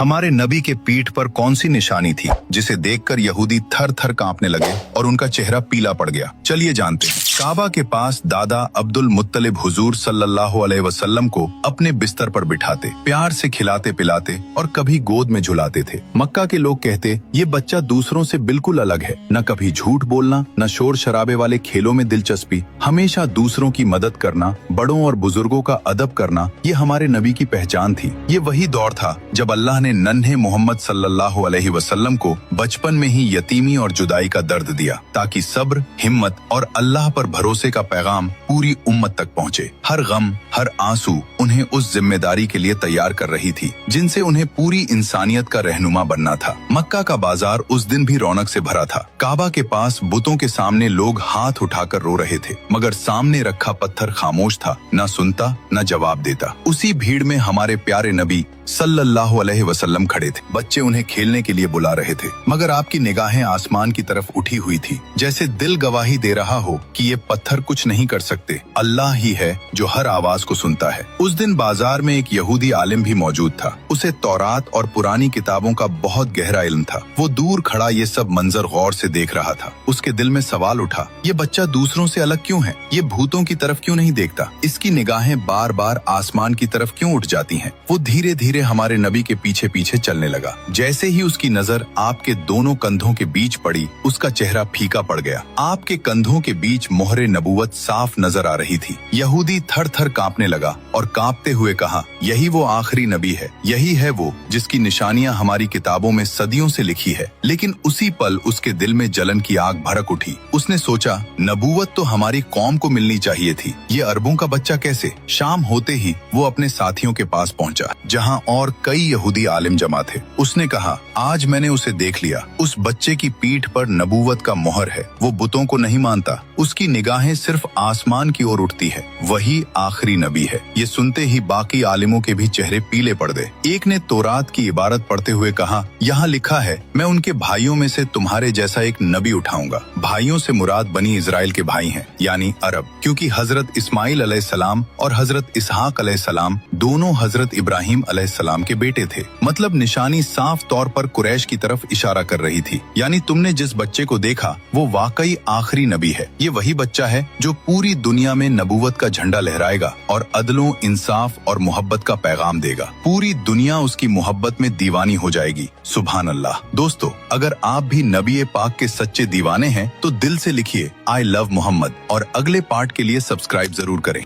हमारे नबी के पीठ पर कौन सी निशानी थी जिसे देखकर यहूदी थर थर कांपने लगे और उनका चेहरा पीला पड़ गया? चलिए जानते हैं। काबा के पास दादा अब्दुल मुत्तलिब हुजूर सल्लल्लाहु अलैहि वसल्लम को अपने बिस्तर पर बिठाते, प्यार से खिलाते पिलाते और कभी गोद में झुलाते थे। मक्का के लोग कहते, ये बच्चा दूसरों से बिल्कुल अलग है, न कभी झूठ बोलना, न शोर शराबे वाले खेलों में दिलचस्पी, हमेशा दूसरों की मदद करना, बड़ों और बुजुर्गों का अदब करना, ये हमारे नबी की पहचान थी। ये वही दौर था जब अल्लाह ने नन्हे मोहम्मद सल्लल्लाहु अलैहि वसल्लम को बचपन में ही यतीमी और जुदाई का दर्द दिया, ताकि सब्र, हिम्मत और अल्लाह पर भरोसे का पैगाम पूरी उम्मत तक पहुँचे। हर गम, हर आंसू उन्हें उस जिम्मेदारी के लिए तैयार कर रही थी जिनसे उन्हें पूरी इंसानियत का रहनुमा बनना था। मक्का का बाजार उस दिन भी रौनक से भरा था। काबा के पास बुतों के सामने लोग हाथ उठाकर रो रहे थे, मगर सामने रखा पत्थर खामोश था, न सुनता न जवाब देता। उसी भीड़ में हमारे प्यारे नबी सल्लल्लाहु अलैहि वसल्लम खड़े थे। बच्चे उन्हें खेलने के लिए बुला रहे थे, मगर आपकी निगाहें आसमान की तरफ उठी हुई थी, जैसे दिल गवाही दे रहा हो कि ये पत्थर कुछ नहीं कर सकते, अल्लाह ही है जो हर आवाज को सुनता है। उस दिन बाजार में एक यहूदी आलिम भी मौजूद था। उसे तौरात और पुरानी किताबों का बहुत गहरा इल्म था। वो दूर खड़ा ये सब मंजर गौर से देख रहा था। उसके दिल में सवाल उठा, ये बच्चा दूसरों से अलग क्यों है? ये भूतों की तरफ क्यों नहीं देखता? इसकी निगाहें बार बार आसमान की तरफ क्यों उठ जाती हैं? वो धीरे धीरे हमारे नबी के पीछे पीछे चलने लगा। जैसे ही उसकी नजर आपके दोनों कंधों के बीच पड़ी, उसका चेहरा फीका पड़ गया। आपके कंधों के बीच मोहरे नबूवत साफ नजर आ रही थी। यहूदी थर थर कांपने लगा और कांपते हुए कहा, यही वो आखिरी नबी है, यही है वो जिसकी निशानियां हमारी किताबों में सदियों से लिखी है। लेकिन उसी पल उसके दिल में जलन की आग भड़क उठी। उसने सोचा, नबूवत तो हमारी कौम को मिलनी चाहिए थी, ये अरबों का बच्चा कैसे? शाम होते ही वो अपने साथियों के पास पहुंचा, जहां और कई यहूदी आलिम जमा थे। उसने कहा, आज मैंने उसे देख लिया। उस बच्चे की पीठ पर नबूवत का मोहर है। वो बुतों को नहीं मानता, उसकी निगाहें सिर्फ आसमान की ओर उठती है। वही आखिरी नबी है। ये सुनते ही बाकी आलिमों के भी चेहरे पीले पड़ गए। एक ने तौरात की इबारत पढ़ते हुए कहा, यहाँ लिखा है, मैं उनके भाइयों में से तुम्हारे जैसा एक नबी उठाऊंगा। भाइयों से मुराद बनी इजराइल के भाई हैं, यानी अरब, क्योंकि हजरत इस्माइल अलैहिस्सलाम और हजरत इसहाक अलैहिस्सलाम दोनों हजरत इब्राहिम अलैहिस्सलाम के बेटे थे। मतलब निशानी साफ तौर पर कुरैश की तरफ इशारा कर रही थी। यानी तुमने जिस बच्चे को देखा वो वाकई आखिरी नबी है। ये वही बच्चा है जो पूरी दुनिया में नबूवत का झंडा लहराएगा और अदलों, इंसाफ और मोहब्बत का पैगाम देगा। पूरी दुनिया उसकी मोहब्बत में दीवानी हो जाएगी। सुभान अल्लाह। दोस्तों, अगर आप भी नबी पाक के सच्चे दीवाने हैं तो दिल से लिखिए, आई लव मोहम्मद, और अगले पार्ट के लिए सब्सक्राइब जरूर करें।